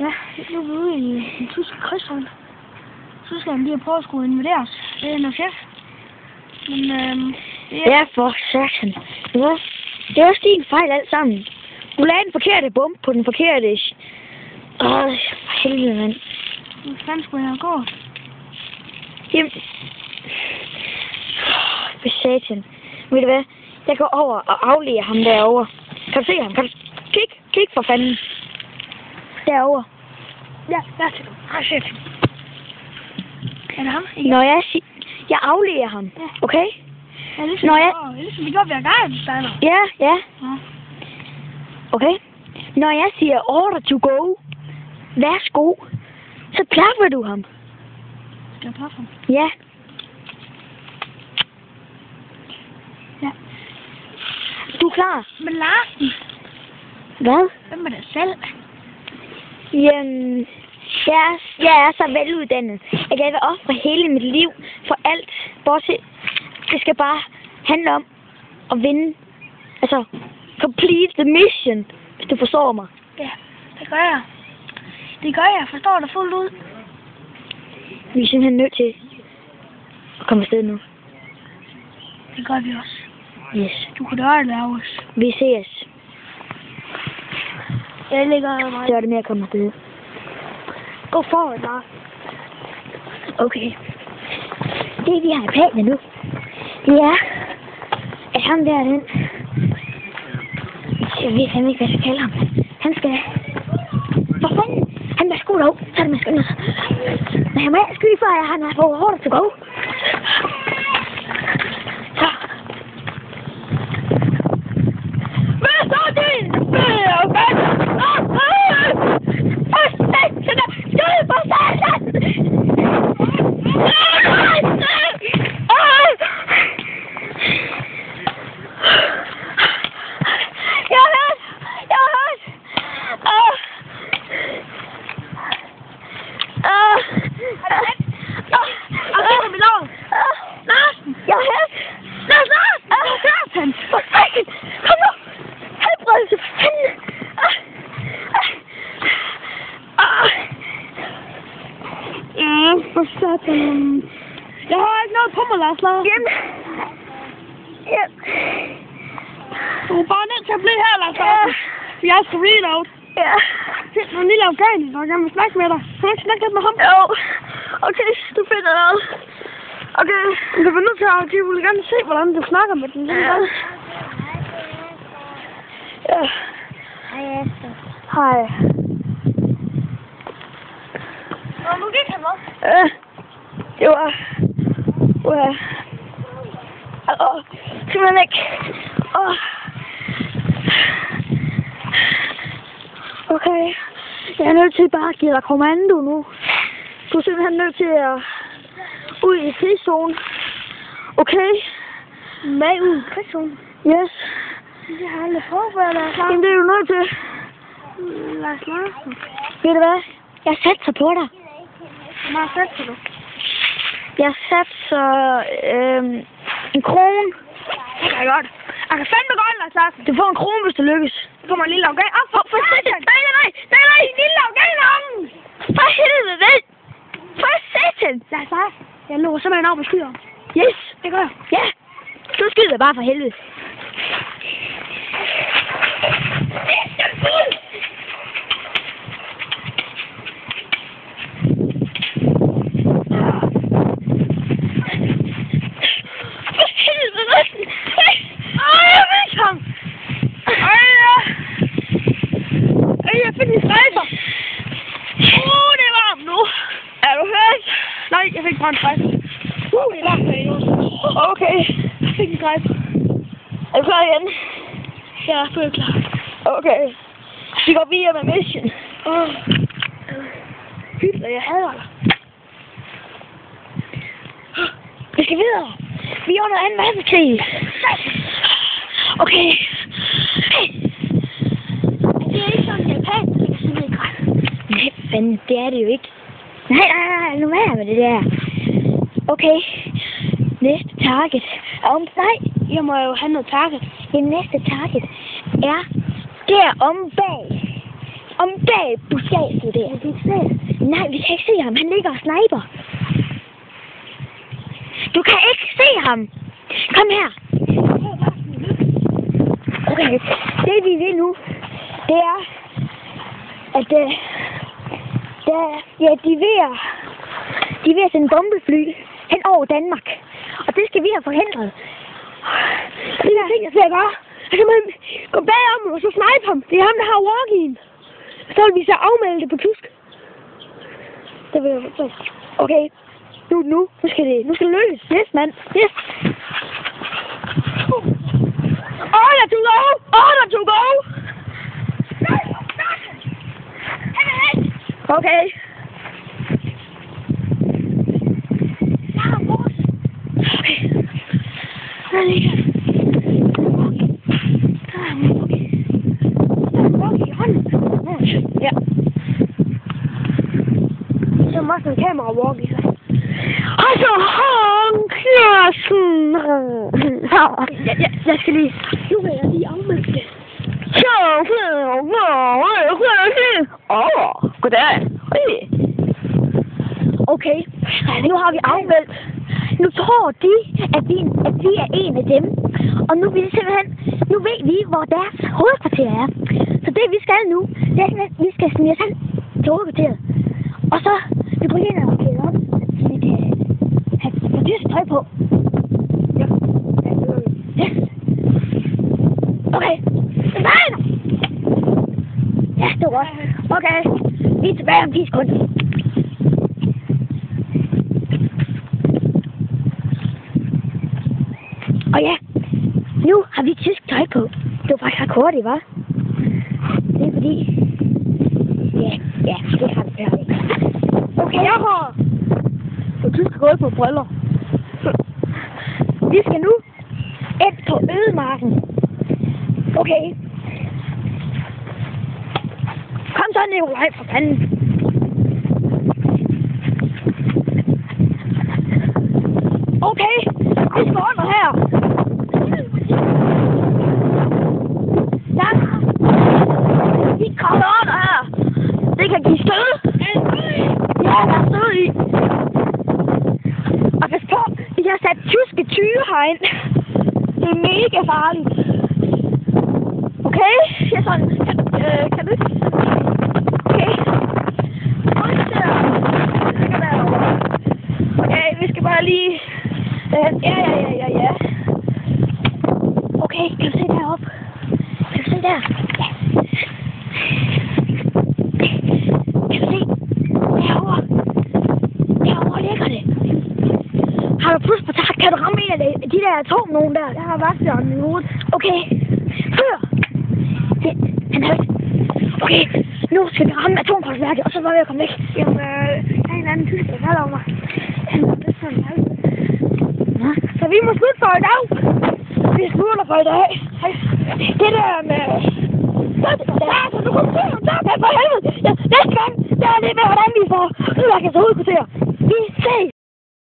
Ja, nu er vi ude i en tysk krigshavn. Så skal han lige prøve at skulle invadere os. Det er noget fedt. Men Ja, for satan. Det er også din fejl alt sammen. Du lagde den forkerte bombe på den forkerte... for helvede, mand. Hvor fanden skulle jeg gå? Jamen... For satan. Ved du hvad? Jeg går over og afleger ham derovre. Kan du se ham? Kan du... Kig for fanden. Derovre. Ja, der til du. Shit. Er det ham? Når jeg afleger ham, ja. Okay? Ja, ligesom, ligesom vi gjorde ved Afghanistan. Ja. Okay? Når jeg siger order to go, værsgo, så klapper du ham. Skal jeg klapper ham? Ja. Ja. Du er klar? Men Larsen. Hvad? Hvem er det selv? Jamen, jeg er så veluddannet, at jeg vil ofre hele mit liv for alt. Bortset, det skal bare handle om at vinde. Altså, complete the mission, hvis du forstår mig. Ja, det gør jeg. Det gør jeg. Forstår dig fuldt ud. Vi er simpelthen nødt til at komme afsted nu. Det gør vi også. Yes. Du kan gøre det af os. Vi ses. Jeg ligger meget. Så er det med at komme afsted. Gå forward, Lars. Okay. Det vi har i planen nu, det er, at ham der, jeg ved fandme ikke, hvad jeg skal kalde ham. Han skal... Hvor fanden? Han bliver skudt op, så er det med skyndet. Men han må ikke skyde, før han har fået order to go. Så. Hvad så din? Skyd på satan! For satan. Jeg har ikke noget på mig, Lars. Jamen. Du er bare nødt til at blive her, Lars. Jeg skal reload. Ja. Find en lille afghaner, der gerne vil snakke med dig. Kan du ikke snakke lidt med ham? Jo. Okay, du finder noget. Okay. Du bliver nødt til at... De vil gerne se, hvordan du snakker med den. Ja. Ja. Hej, Esther. Hej. Nu gik han også. Det var... Simpelthen ikke. Okay. Jeg er nødt til bare at give dig kommando nu. Du er simpelthen nødt til at... ud i krigszone. Okay? Med ud i krigszone? Yes. Det har aldrig prøvet, Lars. Jamen, det er du nødt til. Lars Larsen. Ved du hvad? Jeg satser på dig. Hvor meget satser du? Jeg satser en krone. Det kan jeg godt. Jeg kan fandme godt, Lars Larsen. Du får en krone, hvis det lykkes. Du får mig en lille afghan. For satan! Nej! En lille afghaner! For helvede, vel! For satan! Lars Larsen. Jeg lå simpelthen op og skyder. Yes! Det gør jeg. Ja! Du skyder bare for helvede. Jeg fik en strejfer. Det er varmt nu. Er du hørt? Nej, jeg fik bare en strejfer. Det er varmt herinde. Okay. Jeg fik en strejfer. Er du klar igen? Ja, jeg er klar. Okay. Vi går videre med mission. Hitler, jeg hader dig. Vi skal videre. Vi er under 2. verdenskrig. Okay. Hey. Det er ikke sådan Japan, der kan sige det. Nej, fanden, det er det jo ikke. Nej, nu er med det der. Okay. Næste target. Nej, jeg må jo have noget target. Det næste target er derom bag. om bag buskaget der. Nej, vi kan ikke se ham. Han ligger og sniper. Du kan ikke se ham. Kom her. Okay, det vi vil nu, det er, at de er ved at sende bombefly hen over Danmark. Og det skal vi have forhindret. Det er ting, jeg skal gøre. Altså, man gå bagom og så snipe ham. Det er ham, der har walkien. Så vil vi så afmelde det på tysk. Det vil jeg så. Okay, nu skal det lykkes. Yes, mand. Yes. Order to go! Order to go! Okay. Ja. Så må sådan en kamera walkie sig. Og så Knudsen! Jeg skal lige... Nu vil jeg lige afmelde det. Goddag. Okay, nu har vi afmeldt. Nu tror de, at vi er en af dem. Og nu ved vi, hvor deres hovedkvarter er. Så det vi skal nu, det er at vi skal snige os hen til hovedkvarteret. Og så vi går ind og klæder op, så vi kan have tysk tøj på. Ja. Yes. Okay. Nej! Ja, det var godt. Okay. Vi er tilbage om 10 sekunder. Og ja, nu har vi tysk tøj på. Det var faktisk rekord, det var. Det er fordi... Ja, det har vi hørt. Okay, jeg har tysk gået på briller. Vi skal nu ind på ødemarken. Okay. Kom så, Nikolaj, for fanden. Okay, vi skal under her. Ja. Vi kommer under her. Det kan give stød. Ja, der er stød i. Og pas på, vi har sat tyske tyre herind. Det er mega farligt. Okay? Jeg sådan, kan du ikke? Okay. Okay, vi skal bare lige... Ja. Okay, kan du se deroppe? Kan du se der? Ja. Kan du se? Derovre ligger det. Har du plus på tak? Kan du ramme en af de der atom nogen der? Jeg har vagtjern i hovedet. Okay. Før. Han er væk. Okay. Nu skal vi ramme atomkraftværket, og så var vi at komme væk. Jamen, der er en eller anden tysk, der kalder over mig. Han er det sådan her. Ja. Så vi må slutte for i dag. Vi slutter for i dag. Det der med... Så du kommer til at tage for helvede. Ja, næste gang, der er det med, hvordan vi får udværket til hovedkvarter. Vi ses.